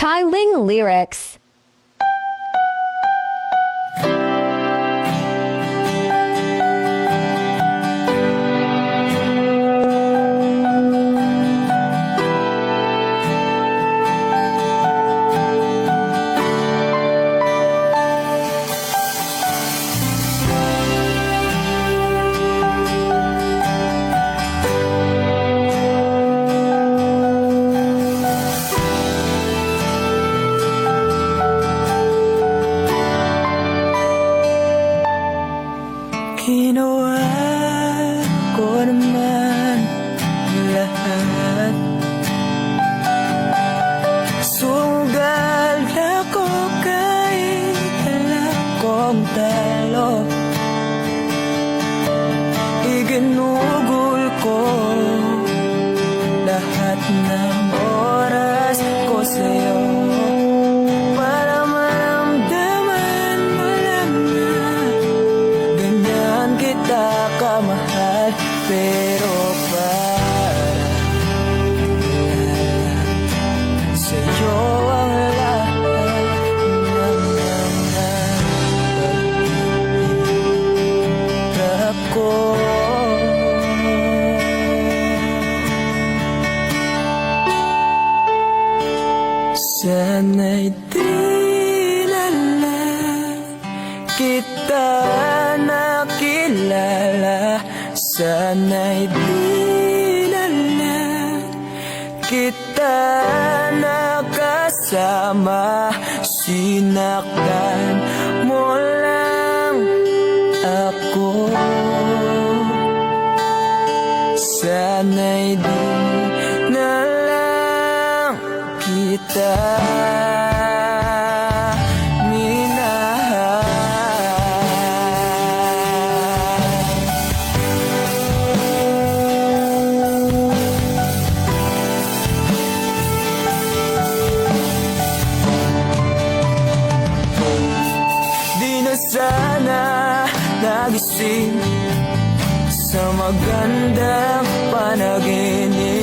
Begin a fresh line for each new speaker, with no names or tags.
Kyling lyrics.
Ginawa ko naman lahat. Sugal ako kahit alam kong talo. Iginugol ko lahat ng oras ko sa'yo para maramdaman mo lang na ganyan kita kamahal. Pero para sa'yo ang lahat ng pag-ibig ko. Sana'y di na lang kita nakilala. Sana'y di na lang kita nakasama. Sinaktan mo lang ako. Sana'y di na lang kita minahal. Di na sana nagising sa magandang panaginip.